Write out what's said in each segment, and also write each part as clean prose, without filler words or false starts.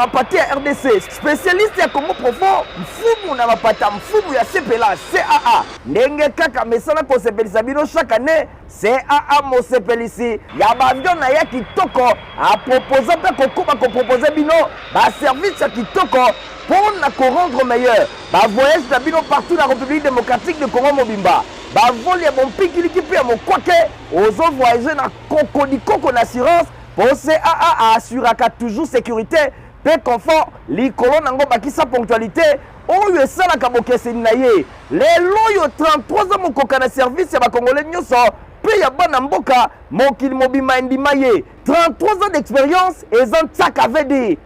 mapata ya RDC, spécialiste ya Congo profond, mfumu na mapata, mfumu ya sepela CAA. Ndenge kaka mesala ko sepelisa bino chaque année, CAA mo sepelisi ya ba avion na ya kitoko a proposer pe kokuba ko proposer bino ba service ya kitoko pour na rendre meilleur. Ba voyage na bino partout na République démocratique de Congo mobimba. Ba vol ya bon pikiliki pe ya mokwake ozo voyager na Coco d'assurance pour CAA assuraka toujours sécurité pe confort likolo nango bakisa ponctualité oyo esalaka bokeseni na ye lelo yo 33 ans mokoka na service ya bakongolais nyonso pe ya bana mboka mokili mobima endima ye 33 ans d'expérience ezan tsaka vedi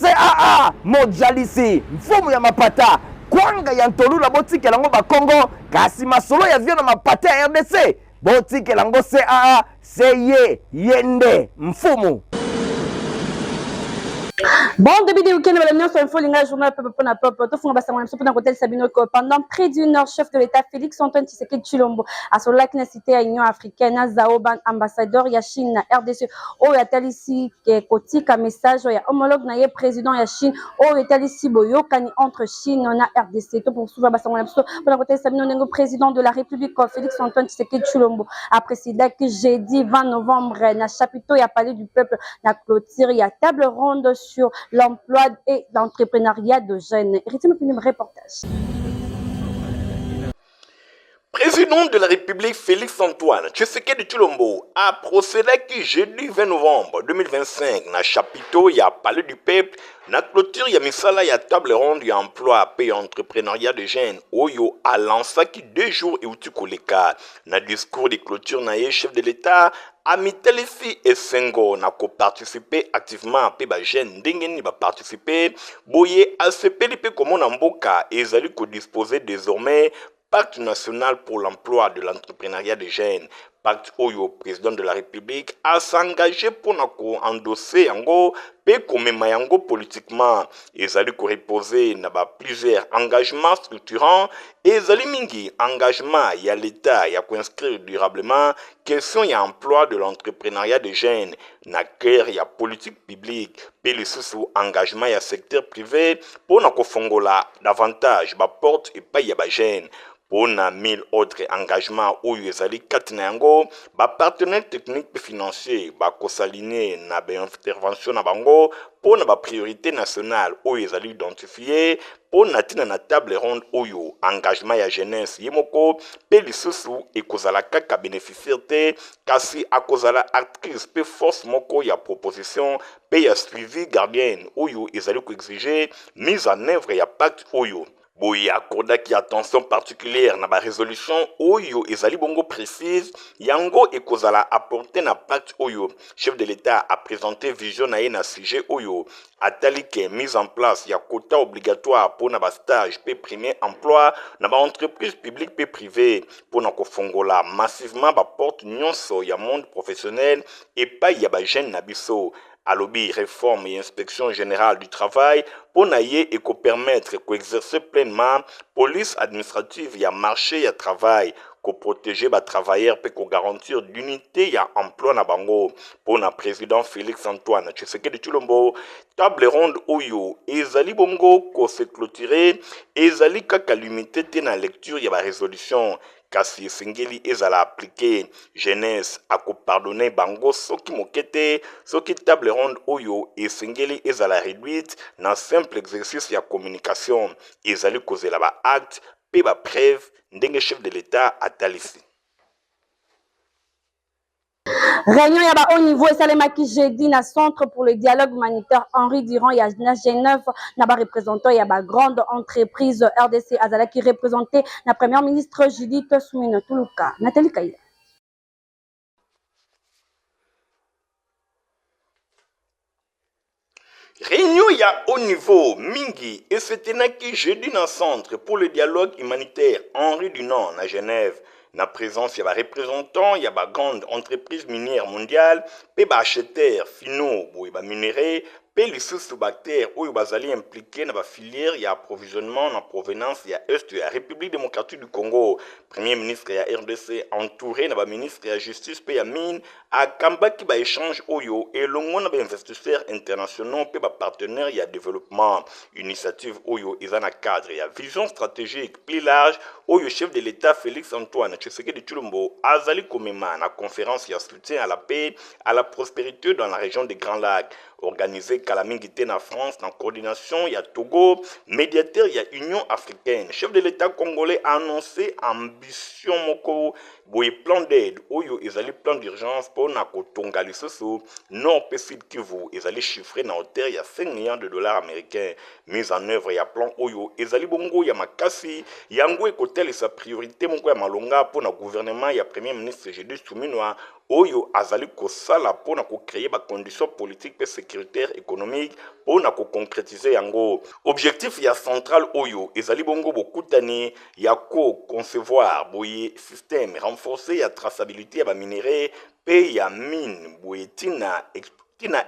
CAA mojalisi mfumu ya mapata kwanga ya ntolula botikela ngo bakongo kasi masolo ya vio na mapata ya RDC botikela ngo CAA seye yende mfumu. Bon début de week-end, madame, sur Info Linga, journal Peuple pour la Peuple. Tout le monde va savoir un hôtel Sabino pendant près d'une heure, chef de l'État Félix Antoine Tshisekedi Tshilombo à son lac na cité à Union africaine, Zaoban ambassadeur ya Chine na RDC. Oh ya talisi ke kotika message ya homologue na ye président ya Chine. Oh ya talisi boyo kani entre Chine na RDC. Tout pour soulever bassin pour la hôtel Sabino Nengo président de la République Félix Antoine Tshisekedi Tshilombo a précisé que jeudi 20 novembre na chapiteau ya palais du peuple na clôture ya table ronde sur l'emploi et l'entrepreneuriat de jeunes. Rythme reportage. Président de la République Félix Antoine Tshisekedi Tshilombo a procédé que jeudi 20 novembre 2025 na chapiteau ya palais du peuple na clôture ya misala ya table ronde ya emploi et entrepreneuriat de jeunes oyo a lancé qui 2 jours et outi koleka na discours de clôture na ye chef de l'État Amitelisi Esengo na ko participer activement pe ba jeune ndenge ni ba participer boye asepeli pe comme na mboka ezali ko disposer désormais Pacte national pour l'emploi de l'entrepreneuriat des jeunes. Pacte Oyo, président de la République, a s'engagé pour endosser yango pe komema yango politiquement. Ezali ko reposer na ba plusieurs engagements structurants. Ezali mingi engagement ya l'État ya ko inscrire durablement question ya emploi de l'entrepreneuriat des jeunes. Na cœur ya politique publique. Pe le sous engagement ya secteur privé pour na ko fongola davantage ba porte et pas ya ba jeunes. Pour 1000 autres engagements où ils allaient katinango, ba partenaires techniques et financiers, ba kosaline na ba intervention na bango, pour na ba priorité nationale où ils allaient identifier, pour na tina na table ronde oyo engagement ya jeunesse yemoko, pe lisusu e kozala kaka bénéficiaire te, kasi a kozala actrice pe force moko ya proposition, pe ya suivi gardienne oyo ils allaient exiger mise en œuvre ya pacte oyo. Boye accorda qui attention particulière na ba résolution oyo ezali bongo précise yango ekozala apporter na pacte oyo chef de l'État a présenté vision na ye na sujet oyo atalike mise en place ya quota obligatoire pour na ba stage pe premier emploi na ba entreprise publique pe privée pour na kofongola massivement ba porte nyonso ya monde professionnel et pas ya ba jeune na biso alobi réforme et inspection générale du travail pour naye et ko permettre qu'exercer pleinement police administrative ya marché ya travail ko protéger ba travailleurs pe ko garantir l'unité ya emploi na bango pour na président Félix Antoine Tshisekedi Tshilombo table ronde oyo ezali bongo ko se clôturer ezali kaka limité te na lecture ya ba résolution kasi singeli ezala appliqué jeunesse a ko pardonner bango soki mokete soki table ronde oyo et singeli ezala réduite na simple exercice ya communication ezali kozela ba acte pe ba preuve ndenge chef de l'État atalisi. Réunion ya ba haut niveau et salemaki jeudi na centre pour le dialogue humanitaire Henri Durand ya na Genève na ba représentant ya ba grande entreprise RDC azala qui représenté la première ministre Judith Suminwa Tuluka. Nathalie Kaila. Réunion ya haut niveau mingi et c'était naki jeudi na centre pour le dialogue humanitaire Henri Dunant na Genève. Na présence ya ba représentant ya ba grande entreprise minière mondiale pe ba acheteur finaux boy ba minerai pe lisusu bactère oyo bazali impliqué na bafilière ya approvisionnement na provenance ya est ya République démocratique du Congo. Premier ministre ya RDC entouré na baministre ya justice pe ya mine akambaki baéchange oyo elongo na bainvestisseurs internationaux pe bapartenaires ya développement. Initiative oyo eza na cadre ya vision stratégique plus large oyo chef de l'État Félix Antoine Tshisekedi Tshilombo azali komema na conférence ya soutien à la paix à la prospérité dans la région des Grands Lacs organisé Kalamingité na France en coordination ya Togo, médiateur ya Union africaine. Chef de l'État congolais a annoncé ambition moko boye plan d'aide oyo ezali plan d'urgence pour na kotonga lisusu nord pe sud Kivu ezali chiffré na hauteur ya 5 milliards de dollars américains. Mise en œuvre ya plan oyo ezali bongo ya makasi yango ekotele sa priorité moko ya malonga pour na gouvernement ya premier ministre Judith Suminwa oyo azali kosala pour na ko créer ba conditions politiques et sécuritaires économiques pour na ko concrétiser yango. Objectif ya central oyo ezali bongo bokutani ya ko concevoir boye système renforcé ya traçabilité ya ba minéraux pe ya mine boye tina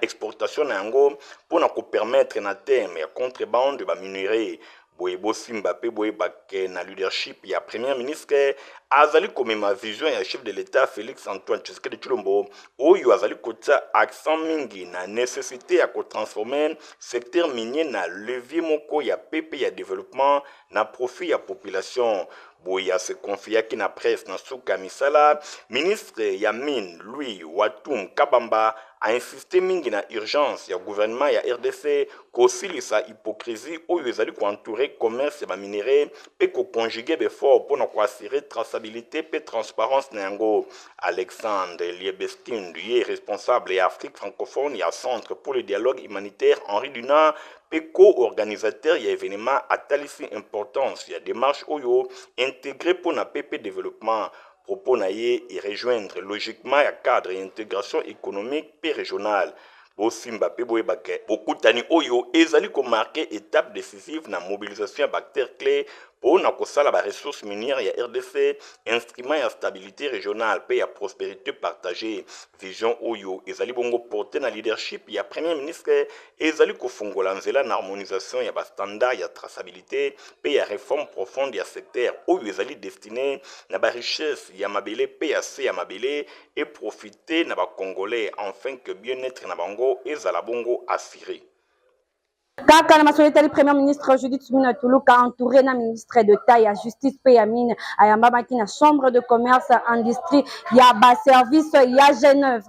exportation na yango pour na ko permettre na terme ya contrebande ba minéraux. Boye bosimba pe boye bake na leadership ya premier ministre azali komema vision ya chef de l'État Félix Antoine Tshisekedi Tshilombo oyo azali kotia accent mingi na nécessité ya kotransformer secteur minier na levier moko ya pepe ya développement na profit ya population. Boya se confiaki na presse na suka misala ministre ya mine Louis Watum Kabamba a insisté mingi na urgence ya gouvernement ya RDC kosilisa hypocrisie oyo ezali koentourer commerce ya baminere pe koconjuguer befort pour na koassurer traçabilité pe transparence na yango. Alexandre Liebeskin ye responsable ya Afrique francophone ya Centre pour le dialogue humanitaire Henri Dunant pe co-organisateur ya événement atalisi importance ya démarche oyo intégré pour na PP développement propos na ye et rejoindre logiquement ya cadre et intégration économique pe régionale. Bosimba pe boyebake bokutani oyo ezali ko marquer étape décisive na mobilisation ya bactères clés pour na kosala ba ressources minières ya RDC instrument ya stabilité régionale pe ya prospérité partagée. Vision oyo ezali bongo porter na leadership ya premier ministre ezali kofungola nzela na harmonisation ya ba standard ya traçabilité pe ya réforme profonde ya secteur oyo ezali destiné na ba richesse ya mabele pe ya se ya mabele et profiter na ba congolais afin que bien-être na bango ezala bongo assuré. Kaka na masolitali premier ministre Judith Suminwa Tuluka entouré na ministre d'État ya justice pe ya mine ayamba maki na chambre de commerce industrie ya ba service ya Genève.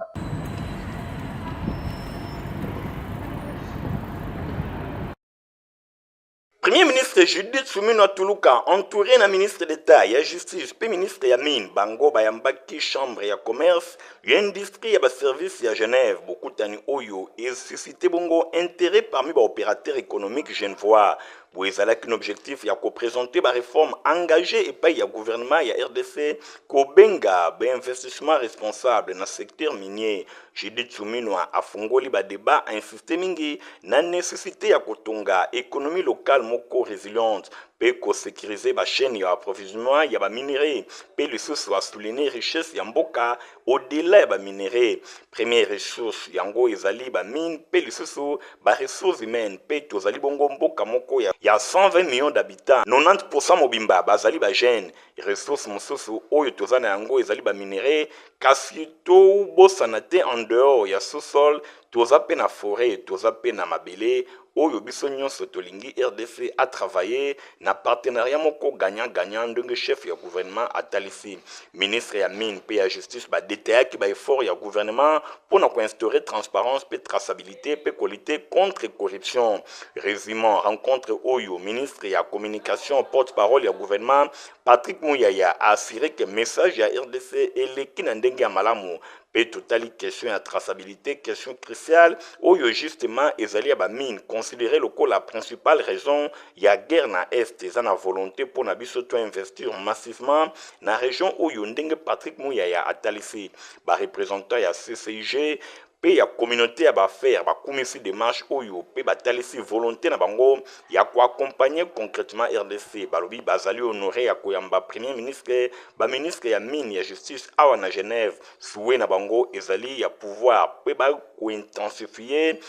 Premier ministre Judith Suminwa Tuluka entouré na ministre d'État ya justice pe ministre ya mine bango bayambaki chambre ya commerce ya industrie ya ba service ya Genève bokutani oyo et suscité bongo intérêt parmi ba opérateurs économiques genevois. Ezalaki un objectif ya ko présenter ba réforme engagée et pas ya gouvernement ya RDC ko benga ba investissement responsable na secteur minier. Judith Suminwa afungoli ba débat a insisté mingi na nécessité ya kotonga économie locale moko résiliente pe ko sécuriser ba chaîne ya approvisionnement ya ba minéraux pe le source wa souligner richesse ya mboka au-delà ya ba minéraux. Première ressource yango ezali ba mine pe le source ba ressources humaines pe tozali bongo mboka moko ya 120 millions d'habitants 90% mobimba bazali ba jeune ressources mosusu oyo tozana yango ezali ba minéraux kasi to bosana te en dehors ya sous-sol toza pe na forêt toza pe na mabele oyo biso nyonso tolingi RDC a travaillé na partenariat moko gagnant-gagnant ndenge chef ya gouvernement atalisi ministre ya mine pe ya justice ba détaillaki ba effort ya gouvernement pour na ko instaurer transparence pe traçabilité pe lutter contre corruption. Résumant rencontre oyo ministre ya communication porte-parole ya gouvernement Patrick Muyaya a assuré que message ya RDC eleki na ndenge ya malamu pe totali question ya traçabilité question cruciale oyo justement ezali ya ba mine considéré la principale raison ya guerre na est eza na volonté pour na biso to investir massivement na région oyo ndenge Patrick Muyaya atalisi ba représentant ya CCIG pe ya communauté ya baffaire bakumisi démarche oyo pe batalisi volonté na bango ya ko accompagner concrètement RDC balobi bazali honoré ya koyamba premier ministre ba ministre ya mine ya justice awa na Genève souhait na bango ezali ya pouvoir pe ba ko intensifier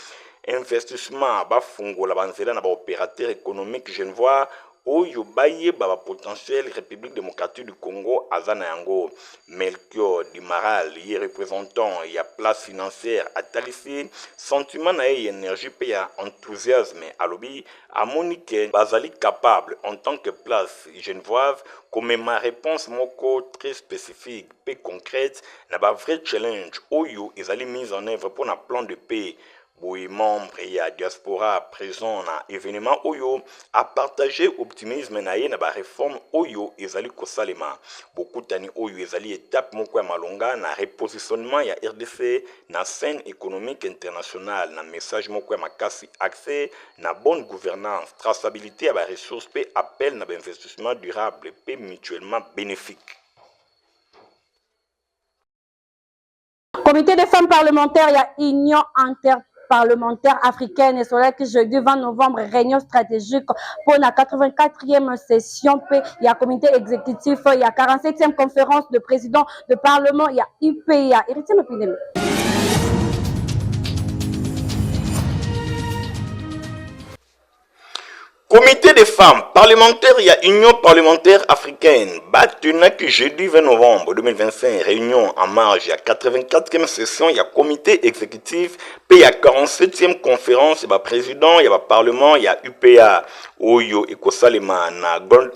investissement bafungola banzela na ba opérateur économique genevois oyo bayeba ba potentiel République démocratique du Congo azana yango. Melchior Dimaral ye représentant ya place financière atalisi sentiment na ye énergie pe ya enthousiasme alobi amonique bazali capable en tant que place genevoise comme ma réponse moko très spécifique pe concrète na ba vrai challenge oyo ezali mise en œuvre pour na plan de paix. Oui, membre ya diaspora présent na événement oyo a partagé optimisme na ye na ba réforme oyo ezali kosalema. Beaucoup tani oyo ezali étape moko ya malonga na repositionnement ya RDC na scène économique internationale na message moko ya makasi accès na bonne gouvernance, traçabilité ya ba ressources pe appel na ba investissement durable pe mutuellement bénéfique. Comité des femmes parlementaires, il y a Union interparlementaire africaine et sur que jeudi 20 novembre, réunion stratégique pour la 84e session. Il y a comité exécutif, il y a 47e conférence de présidents de parlement, il y a UPA. Héritier l'opinion. Comité des femmes parlementaires, il y a Union parlementaire africaine. Batunak jeudi 20 novembre 2025, réunion en marge, il y a 84e session, il y a comité exécutif, puis il y a 47e conférence, il y a président, il y a parlement, il y a UPA, Oyo et Kosalema, na Gold.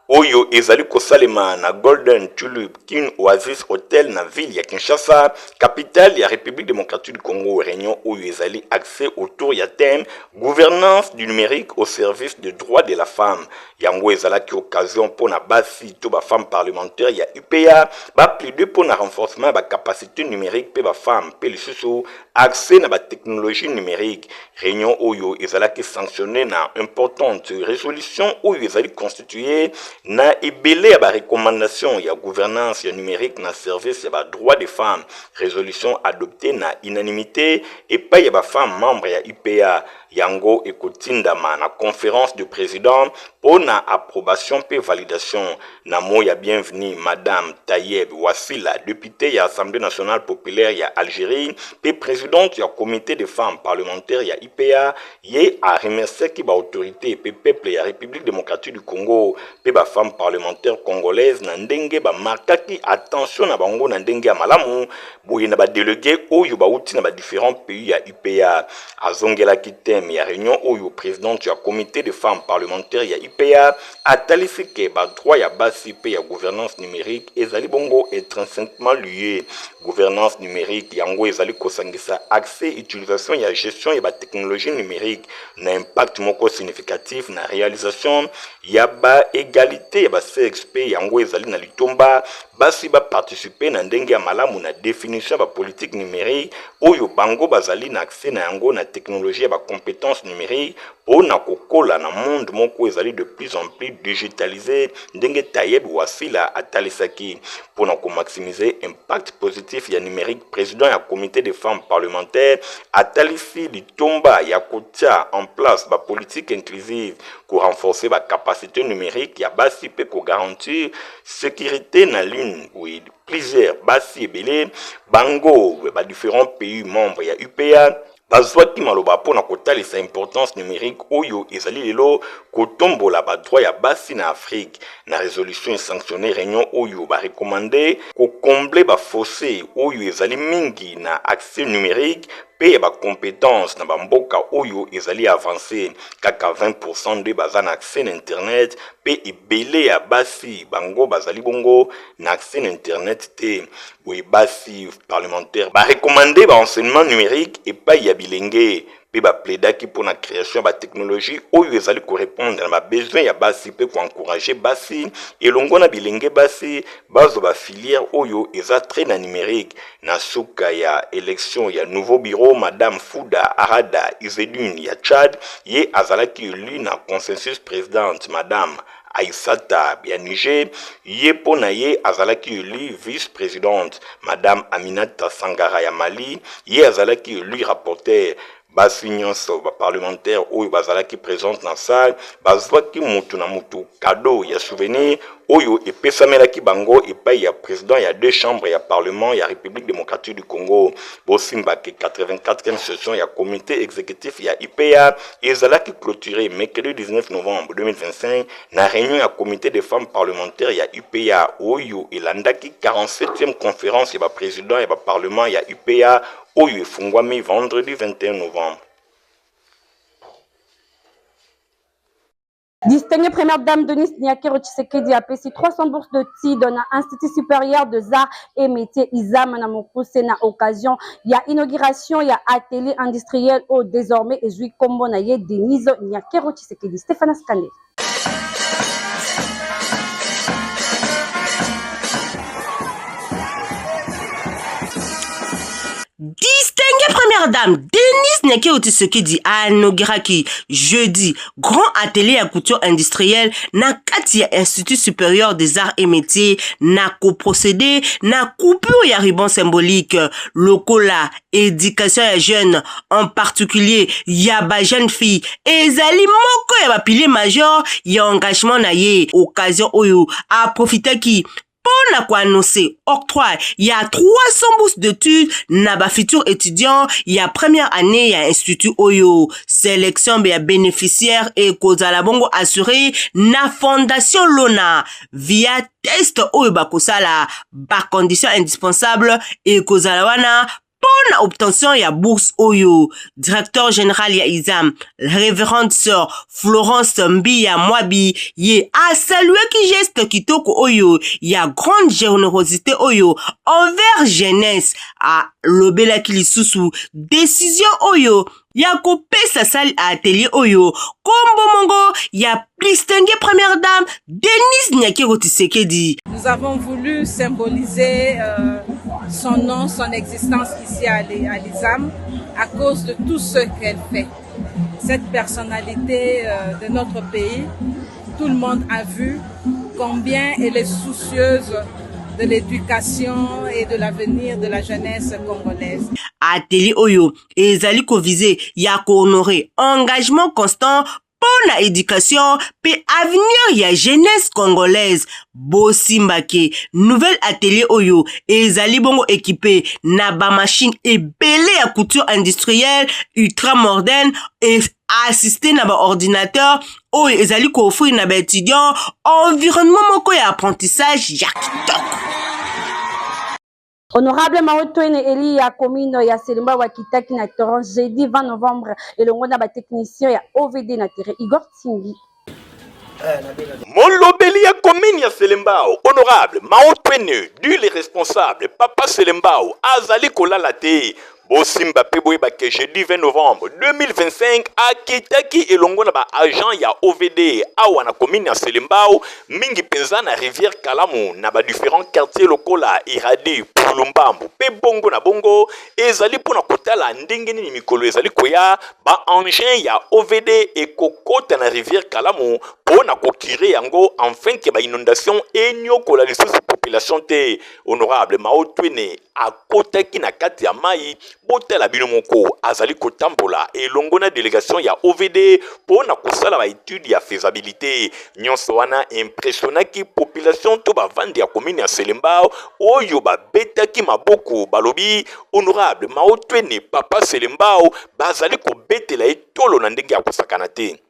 Oyo ezali kosalema na Golden Tulip King Oasis Hotel na ville ya Kinshasa, capitale ya République démocratique du Congo. Réunion oyo ezali accès autour ya thème gouvernance du numérique au service des droits de la femme. Yango ezalaki occasion pour na basi to ba femme parlementaire ya UPA ba plaider pour na renforcement ba capacité numérique pe ba femme pe lisusu accès na ba technologie numérique. Réunion oyo ezalaki sanctionné na importante résolution oyo ezali constituée na ebele ya ba recommandation ya gouvernance ya numérique na service ya ba droit des femmes. Résolution adoptée na unanimité et pas ya ba femme membre ya UPA. Yango ekotindama na conférence du président pour na approbation pe validation. Na moya bienvenue Madame Tayeb Wassila, députée ya Assemblée nationale populaire ya Algérie, pe présidente ya comité des femmes parlementaires ya IPA, ye a remercié ki ba autorité pe peuple ya République démocratique du Congo, pe ba femme parlementaire congolaise na ndenge ba markaki attention na bango na ndenge ya malamu, boye na ba délégué oyo ba uti na ba différents pays ya IPA. Azongela ki thème ya réunion oyo présidente ya comité des femmes parlementaires ya IPA atalisi ke ba droit ya basi pe ya gouvernance numérique ezali bongo intrinsèquement lié. Gouvernance numérique yango ezali kosangisa accès utilisation ya gestion ya ba technologie numérique na impact moko significatif na réalisation ya ba égalité ya ba CXP yango ezali na litomba basi ba participer na ndenge ya malamu na définition ba politique numérique oyo bango bazali na accès na yango na technologie ya ba compétences numériques pour na kokola na monde moko ezali de plus en plus digitalisé ndenge Tayeb Wassila atalisaki pour na ko maximiser impact positif ya numérique. Président ya comité des femmes parlementaires atalisi litomba ya kotia en place ba politique inclusive pour renforcer ba capacité numérique ya basi pe ko garantir sécurité na ligne. Oui, plusieurs basi ebele bango ba différents pays membres ya UPA bazwaki maloba pona kotalisa importance numérique oyo ezali lelo kotombola ba droit ya basi na Afrique. Na résolution sanctionné réunion oyo ba recommander ko combler ba fossé oyo ezali mingi na accès numérique pe ba compétence na ba mboka oyo ezali avancé kaka 20% de bazana accès na internet pe ebele ya basi bango bazali bongo na accès na internet te. Oui, basi parlementaire ba recommander ba enseignement numérique et pas ya bilenge pe ba plaidaki pour la création ba technologie oyo ezali ko répondre na ba besoin ya basi pe ko encourager basi elongo na bilenge basi bazo ba filière oyo eza très na numérique. Na suka ya élection ya nouveau bureau Madame Fouda Arada Izedune ya Tchad ye azalaki élu na consensus présidente Madame Aïssata ya Niger ye pona ye azalaki élu vice-présidente Madame Aminata Sangara ya Mali ye azalaki élu rapporteur basi nyonso parlementaire oyo bazalaki présente na salle bazwaki mutu na mutu cadeau ya souvenir oyo epesamelaki bango epai ya président ya deux chambres ya parlement ya République démocratique du Congo. Bosimbaki 84e session ya comité exécutif ya IPA ezalaki clôturé mercredi 19 novembre 2025 na réunion ya comité des femmes parlementaires ya IPA oyo elandaki 47e conférence ya président ya parlement ya IPA oyo efungwami vendredi 21 novembre. Distinguée première dame Denise Nyakero Tshisekedi a payé 300 bourses de TI dans l'Institut supérieur des arts et métiers ISAM na Mokuse na occasion. Il y a inauguration, il y a atelier industriel au désormais et Zui Kombo na ye Denise Nyakero Tshisekedi. Stéphane Skandé. Distinguée première dame Denise Nyakero Tshisekedi a inauguré jeudi grand atelier à couture industrielle na kati ya Institut supérieur des arts et métiers na coprocédé na coupure ya ruban symbolique lokola éducation ya jeune en particulier ya ba jeune fille ezali moko ya ba pilier majeur ya engagement na ye occasion oyo a profiter ki pour na annoncer octroi, il y a 300 bourses d'études na ba futurs étudiants, il y a première année, il y a institut Oyo, sélection ya bénéficiaires et kozala bongo assuré na fondation Lona via test Oyo bakosala ba conditions indispensables et kozala wana pour obtention ya bourse Oyo. Directeur général ya ISAM, révérende sœur Florence Mbia Mwabi, ye a salué ki geste kitoko Oyo, ya grande générosité Oyo envers jeunesse a lobela ki lisusu décision Oyo. Ya kopesa salle à atelier Oyo, Kombo Mongo, ya distinguée première dame Denise Nyakero Tshisekedi. Nous avons voulu symboliser son nom, son existence ici à l'ISAM à cause de tout ce qu'elle fait. Cette personnalité de notre pays, tout le monde a vu combien elle est soucieuse de l'éducation et de l'avenir de la jeunesse congolaise. Atelier Oyo, ezali ko visé ya ko honorer engagement constant pour la éducation pe avenir ya jeunesse congolaise. Bosimbake, nouvel atelier Oyo, ezali bongo équipé na ba machine et belé à couture industrielle ultra moderne et assisté na ba ordinateur Oyo ezali ko offrir na ba étudiant environnement moko ya apprentissage ya kitoko. Honorable Maotwene Eli ya commune ya Selemba Wakitaki na Toron jeudi 20 novembre et le ngona ba technicien ya OVD na terre Igor Tsingi. Molobeli ya commune ya Selembao, honorable Maotwene, du les responsables, papa Selembao, azali kolala te. Bosimba Peboyeba ke jeudi 20 novembre 2025 akitaki elongo na ba agent ya OVD awa na commune ya Selembao mingi penza na rivière Kalamu na ba différents quartiers lokola Iradi Pulumbambu pe bongo na bongo ezali pona kotala ndenge nini mikolo ezali koya ba engin ya OVD ekokota na rivière Kalamu pona kokire yango enfin ke ba inondation enyokola lisusu population te. Honorable Maotwene akotaki na kati ya mai botela bino moko azali kotambola elongo na délégation ya OVD pona kosala ba étude ya faisabilité nyonso wana impressionnaki population to bavandi ya commune ya Selembao oyo babetaki maboko balobi honorable Maotwene papa Selembao bazali kobetela etolo na ndenge ya kosakana te.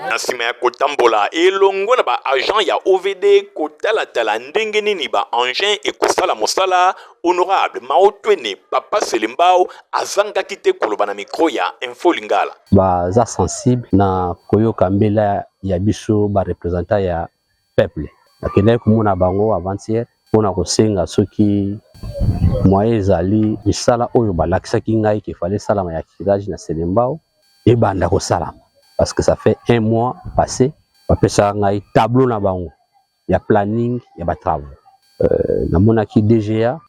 Na nsima ya kotambola elongo na ba agent ya OVD kotala ndenge nini ba engin ekosala mosala honorable Maotwene papa Selembao azangaki te koloba na micro ya Info Lingala. Baza sensible na koyoka mbela ya biso ba representant ya peuple. Nakende komona bango avant-hier pona kosenga soki moye ezali misala oyo balakisaki ngai ke fallait salama ya kirage na Selembao et banda kosala parce que ça fait un mois passé bapesa ngai tableau na bango ya planning ya ba travaux namona ki DGA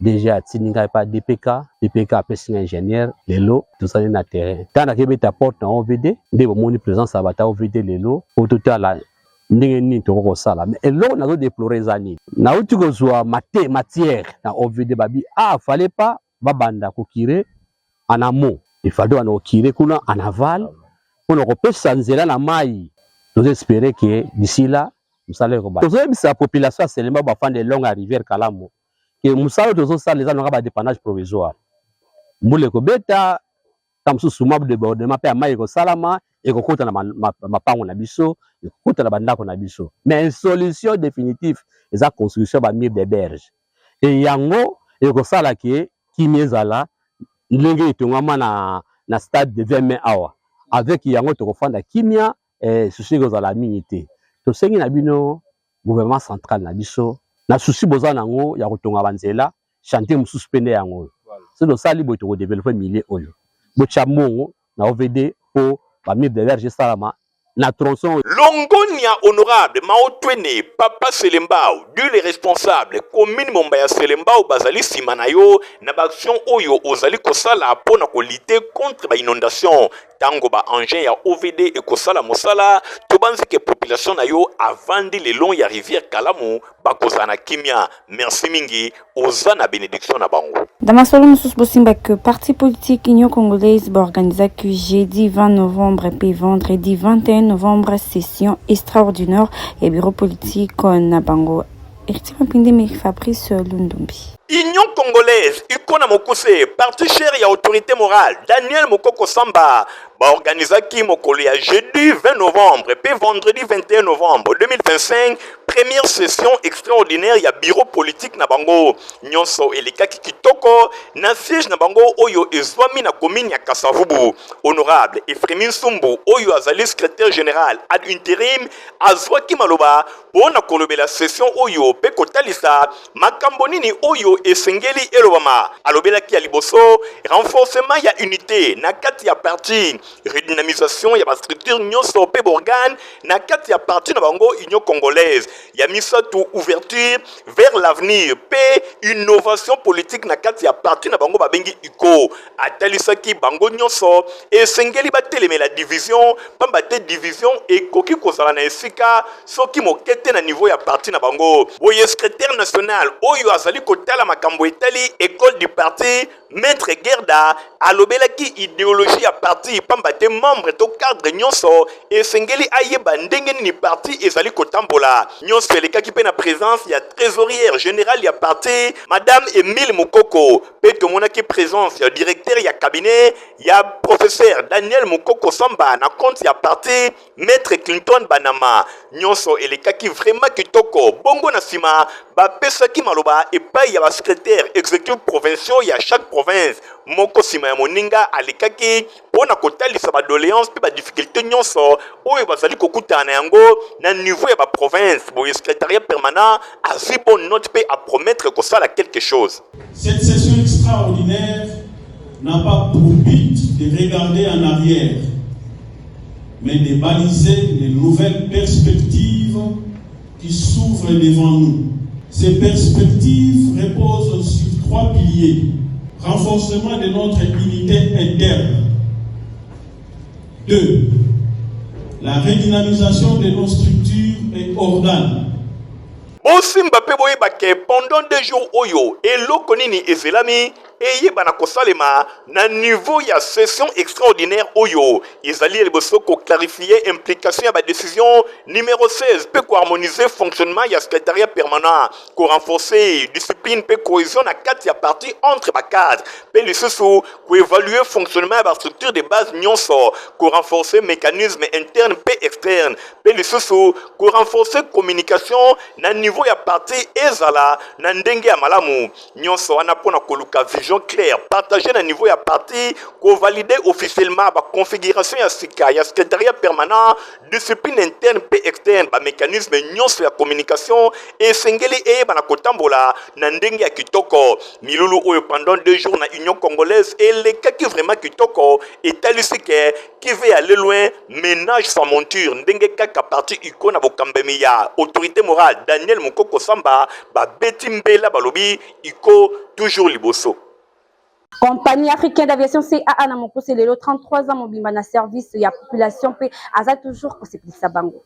tininga pa DPK apesi ingénieur lelo tozali na terrain tana kebeta porte na OVD nde bomoni présence ya bata OVD lelo au total ndenge nini toko sala mais eloko nazo déplorer zani na uti kozwa matière na OVD babi fallait pas babanda kokire en amont il fallait wana kokire kuna en aval pour kopesa nzela na mai nous espérer que d'ici là musala ko ba tozoyebisa population ya Selemba bafande longue à rivière Kalamu que musala tozosala les anonga ba dépannage provisoire mbule kobeta tamsusu mabu de bordement pe mai ko salama et kokota na mapango na biso kokota na bandako na biso mais une solution définitive eza construction ba mur de berge et yango et ko sala ke kimezala ndenge etongama na stade de 20 mai awa avec yango tokofanda kimia souci kozala minité to sengi na bino gouvernement central na biso na souci boza nango ya kotonga banzela chantier mususu pende yango c'est do sali boy to développer milieu oyo bo chamongo na OVD po ba mur de berge salama na tronçon Longonia honorable Maotwene Papa Selembao Dieu les responsables commune Mombaya Selembao bazali simanayo na action oyo ozali kosala pona ko lutter contre ba inondation tango ba engin ya OVD et kosala mosala to banzi ke population na yo avandi le long ya rivière Kalamu bakozana kimia merci mingi ozana bénédiction na bango. Damasolo Moussous Bosimba que parti politique Union Congolaise va organiser que jeudi 20 novembre et vendredi 21 novembre session extraordinaire et bureau politique na bango. Fabrice Lundumbi. Union Congolaise, Ikona Mokuse, parti cher et autorité morale, Daniel Mokoko Samba, va organiser qui mokolo ya jeudi 20 novembre et vendredi 21 novembre 2025, première session extraordinaire ya bureau politique na bango. Nyonso elika kitoko na siège na bango oyo ezwami na commune ya Kasavubu. Honorable Efremine Sumbu oyo azali secrétaire général ad intérim azwaki maloba pona kolobela session oyo pe kotalisa makambo nini oyo esengeli elobama alobelaki ya liboso renforcement ya unité na kati ya parti redynamisation ya ba structure nyonso pe borgane na kati ya parti na bango Union Congolaise ya misatu ouverture vers l'avenir pe innovation politique na kati ya parti na bango babengi iko atalisaki bango nyonso esengeli batelemela division pamba te division ekoki kozala na esika soki mokete na niveau ya parti na bango oye secrétaire national oyo azali kotala makambo etali école du parti maître Gerda alobelaki idéologie ya parti pamba te membre to cadre nyonso esengeli ayeba ndenge ni parti ezali kotambola nyonso elekaki pe na présence ya trésorière générale ya parti madame Emile Mukoko pe tomonaki présence ya directeur ya cabinet ya professeur Daniel Mukoko Samba na compte ya parti maître Clinton Banama nyonso elekaki vraiment kitoko bongo na sima bapesaki maloba epai ya ba secrétaire exécutif provinciaux ya chaque province moko sima ya moninga alikaki pona kotalisa ba doléance pe ba difficulté nyonso oyo bazali kokutana na yango na niveau ya ba province bo secrétariat permanent azwi bonne note pe à promettre que ça quelque chose. Cette session extraordinaire n'a pas pour but de regarder en arrière mais de baliser les nouvelles perspectives qui s'ouvrent devant nous. Ces perspectives reposent sur 3 piliers. Renforcement de notre unité interne. 2. La redynamisation de nos structures et organes. Osimba pe boyeba ke pendant 2 jours oyo eloko nini ezelami eyeba na kosalema na niveau ya session extraordinaire oyo ezali liboso ko clarifier implication ya ba décision numéro 16 pe ko harmoniser fonctionnement ya secrétariat permanent ko renforcer discipline pe cohésion na kati ya parti entre ba cadre pe lisusu ko évaluer fonctionnement ya ba structure de base nyonso ko renforcer mécanisme interne pe externe pe lisusu ko renforcer communication na niveau ya parti ezala na ndenge ya malamu nyonso wana pona koluka vision claire partagée na niveau ya parti ko valider officiellement ba configuration ya sika ya secrétariat permanent discipline interne pe externe ba mécanisme nyonso ya communication esengeli eyeba na kotambola na ndenge ya kitoko milulu oyo pendant 2 jours na Union Congolaise elekaki vraiment kitoko etalisi ke qui veut aller loin ménage sans monture ndenge kaka parti iko na bokambemi ya autorité morale Daniel Mukoko Samba ba beti mbela balobi iko toujours liboso. Compagnie africaine d'aviation CAA na mokuse lelo 33 ans mobimba na service ya population pe aza toujours ko sepelisa bango.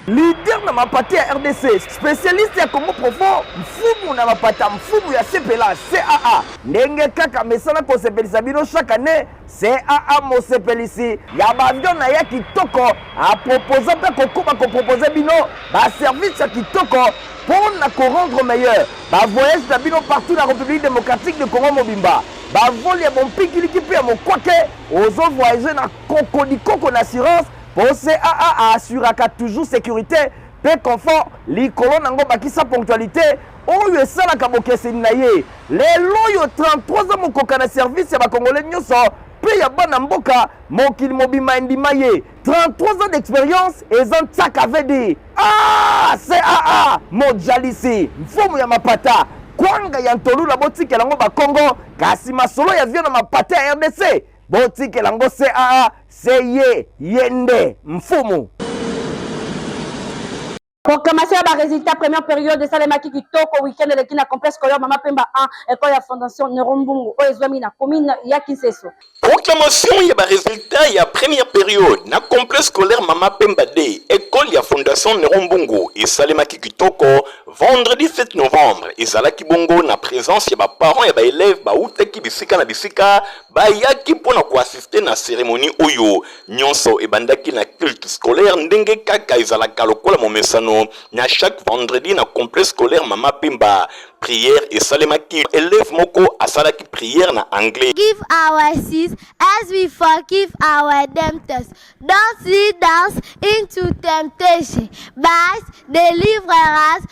leader na mapata ya RDC, spécialiste ya Congo profond, mfumu na mapata mfumu ya CPLA CAA. Ndenge kaka mesala kosepelisa bino chaque année, CAA mosepelisi ya bavion na ya kitoko a proposer pe kokoma ko proposer bino ba service ya kitoko pour na ko rendre meilleur. Ba voyage na bino partout na République démocratique de Congo mobimba. Ba vol ya bon pikiliki pe mo kwake ozo voyager na Koko na assurance. Pour CAA assuraka toujours sécurité, pe confort, likolo nango bakisa ponctualité, oyo esalaka bokeseni na ye. Lelo yo 33 ans mokoka na service ya bakongolais nyonso, pe ya bana mboka mokili mobima endima ye. 33 ans d'expérience ezan tsaka vedi. Ah, CAA mojalisi, mfumu ya mapata, kwanga ya ntolula botikela ngo bakongo, kasi masolo ya vio na mapata ya RDC. Botikela ngo CAA, c'est yende mfumu. Proclamation ya résultat première période de Salemaki Kitoko week-end de la complexe scolaire Mama Pemba 1 école ya fondation Nerombungu oezwami na commune ya Kinseso. Proclamation ya résultat ya première période na complexe scolaire Mama Pemba 2 école ya fondation Nerombungu et Salemaki Kitoko vendredi 7 novembre ezalaki bongo na présence ya ba parents ya ba élèves ba utaki bisika na bisika ba yaki pona ko assister na cérémonie oyo nyonso ebandaki na culte scolaire ndenge kaka ezalaka lokola momesano na chaque vendredi na complexe scolaire Mama Pemba prière et salemaki élève moko asalaki prière na anglais. Give our sins as we forgive our debtors. Don't lead us into temptation, but deliver us.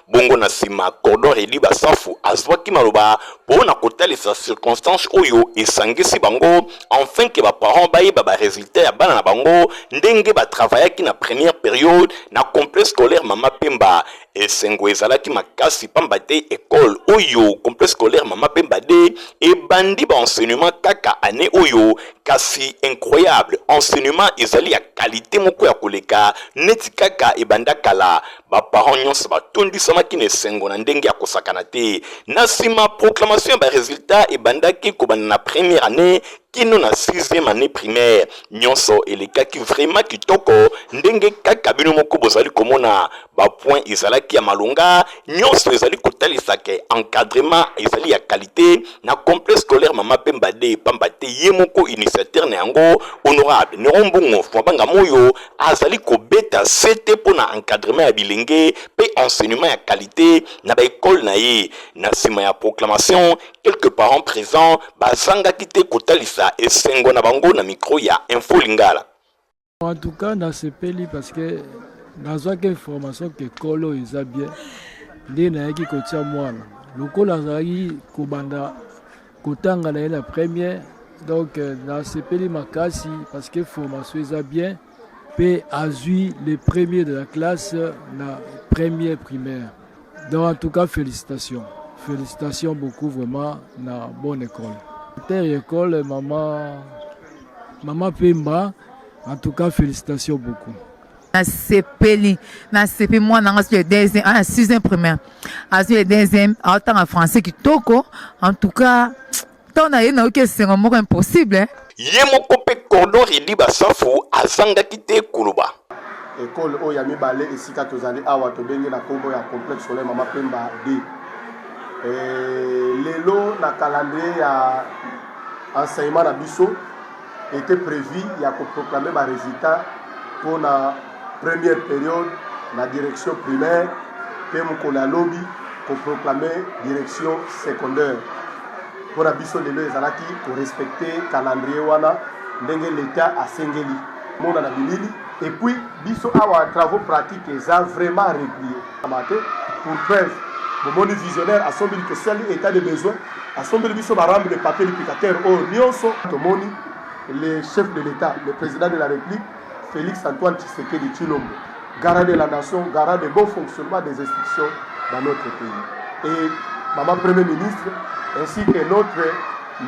Bongo na sima cordon reli basafu azwaki maloba pona kotalisa circonstance oyo esangisi bango enfin que ba parents bayeba ba résultat ya bana na bango ndenge ba travaillaki na première période na complexe scolaire Mama Pemba esengo ezalaki makasi pamba te école oyo complexe scolaire Mama Pemba de et bandi ba enseignement kaka année oyo kasi incroyable enseignement ezali ya qualité moko ya koleka neti kaka ebanda kala ba parents nyonso batondisamaki na esengo na ndenge ya kosakana te na sima proclamation ba résultat ebandaki kobanda na première année kino na 6e année primaire nyonso elekaki vraiment kitoko ndenge kaka bino moko bozali komona ba point ezalaki ya malonga nyonso ezali kotalisa ke encadrement ezali ya qualité na complexe scolaire Mama Pemba de pamba te ye moko initiateur na yango honorable Nerombungu Fwabanga moyo azali kobeta sete pona encadrement ya bilenge pe enseignement ya qualité na ba école na ye na sima ya proclamation quelques parents présents bazangaki te kotalisa esengo na bango na micro ya Info Lingala. En tout cas dans ce pays parce que nazwa que information que kolo eza bien nde nayaki kotia mwana lokola azalaki kobanda kotanga na ye na première donc na sepeli makasi parce que formation eza bien pe azwi le premier de la classe na première primaire donc en tout cas félicitations beaucoup vraiment na bonne école terre école Mama Pemba en tout cas félicitations beaucoup. Na sepeli moi na le deuxième en 6e primaire azu le deuxième en temps en français kitoko en tout cas ton na yena que c'est vraiment impossible hein. Ye moko pe cordon reli basafu azangaki te koloba école oyo ya mibale esika tozali awa tobenge na kombo ya complexe scolaire Mama Pemba D lelo na calendrier ya enseignement na biso était prévu ya ko proclamer ba résultat pour la première période la direction primaire pe mokolo ya lobi ko proclamer direction secondaire pour la biso lelo ezalaki ko respecter calendrier wana ndenge l'état asengeli mona na bilili et puis biso awa travaux pratiques eza vraiment régulier amate pour preuve bomoni visionnaire assombeli que sali état de besoin assombeli biso barambe de papier duplicateur au nyonso tomoni le chef de l'État, le président de la République, Félix Antoine Tshisekedi Tshilombo, garant de la nation, garant de bon fonctionnement des institutions dans notre pays. Et Maman Premier ministre, ainsi que notre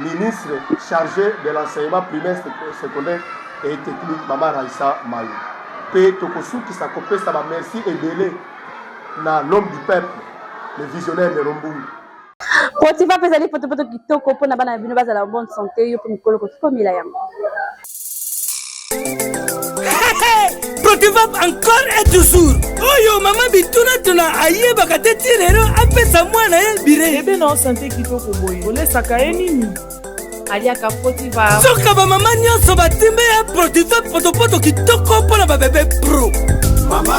ministre chargé de l'enseignement primaire, secondaire et technique, Maman Raissa Mayo. Pe Tokosuki Sakopé, ça va merci et belé na l'homme du peuple, le visionnaire de Nerombungu. Potifa pezali poto kitoko pona bana bino bazala bonne santé yo po mikolo ko komila yango. Protivap encore et toujours. Oyo mama bituna tuna ayeba kateti lero apesa mwana ye bire. Ebe na santé kitoko boye. Olesaka ye nini? Aliaka Protivap. Soka ba mama nyonso batimbe ya Protivap potopoto kitoko mpona ba bébé pro. Mama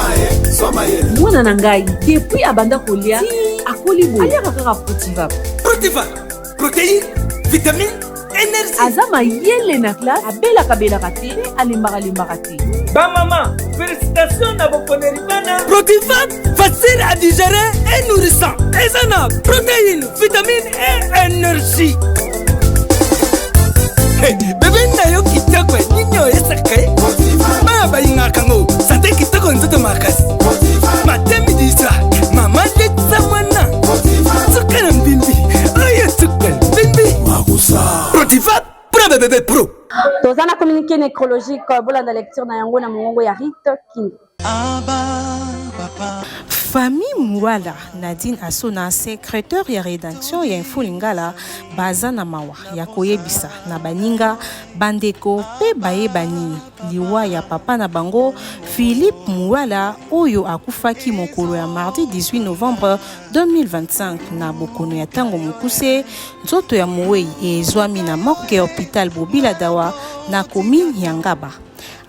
soma ye. Mwana na ngai depuis abanda kolia akoli boye. Aliaka kaka Protivap. Protivap, protéine, vitamine, énergie. Azama yele na classe abela kate alimbaka te. Ba maman, félicitations na bokoneri bana. Protivap, facile à digérer et nourrissant. Ezana, protéines, vitamines et énergie. Hey, bébé na yo kitoko ninyo esaka. Ba ba ingaka ngo, santé kitoko nzoto makasi. Matemi disa, mama letsa mwana. Tsukana mbimbi, oye tsukana mbimbi. Makusa. Protivap, pro bébé pro. Tozana communiqué nécrologique bolanda lecture na yango na mongongo ya Rite King. Famille Mouala Nadine Asona secrétaire ya rédaction ya Info Lingala baza na mawa ya koyebisa na baninga bandeko pe bayebani liwa ya papa na bango Philippe Mouala oyo akufaki mokolo ya mardi 18 novembre 2025 na bokono ya tango mokuse nzoto ya Mouei ezwami na morgue hôpital Bobila Dawa na commune ya Ngaba.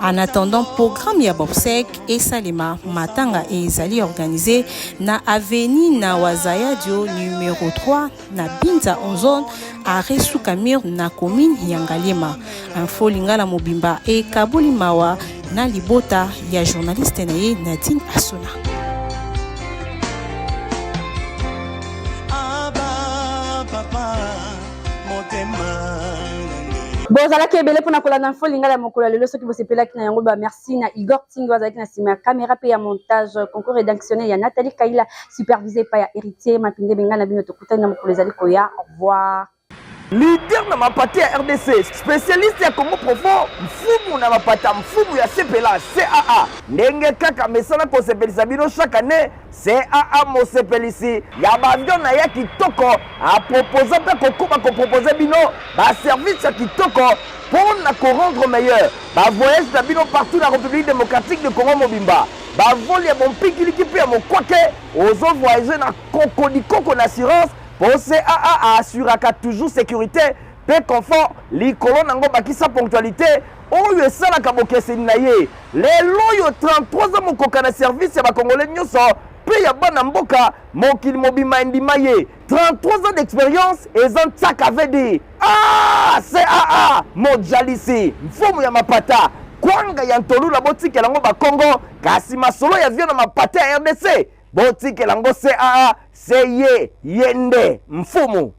En attendant, programme ya Bobsek et Salima Matanga et Zali organisé na avenue na Wazayadio numéro 3 na Binza en zone à Resoukamir na commune Yangalima. Info Lingala Mobimba et Kabuli Mawa na Libota ya journaliste naye Nadine Asona. Bozala kebele pona kola na Info Lingala mokolo lelo soki bosepelaki na yango ba merci na Igor Tingo azaki na sima caméra pe ya montage concours rédactionnel ya Nathalie Kaila supervisé par ya héritier mapinde benga na bino tokutana na mokolo ezali koya. Au revoir. Leader na mapati ya RDC, spécialiste ya Congo profond, mfumu na mapata mfumu ya CPLA, CAA. Ndenge kaka mesana kosepelisa bino chaque année, CAA mosepelisi. Ya bavion na ya kitoko, a proposer pe kokuba ko proposer bino, ba service ya kitoko pour na ko rendre meilleur. Ba voyage na bino partout na République démocratique de Congo mobimba. Ba vol ya bon pikiliki pe mo kwake, ozo voyager na Koko na assurance. Pour CAA assuraka toujours sécurité, paix, confort, l'icône nango bakisa ponctualité, oyo esalaka bokeseni na ye. Lelo yo 33 ans mokoka na service ya bakongolais nyonso, pe ya bana mboka mokili mobima endima ye. 33 ans d'expérience et zan tsak avedi. Ah, CAA mojalisi, mfumu ya mapata. Kwanga ya ntolu la botike lango bakongo, kasi masolo ya vio na mapata ya RDC. Botike lango CAA, seye yende mfumu.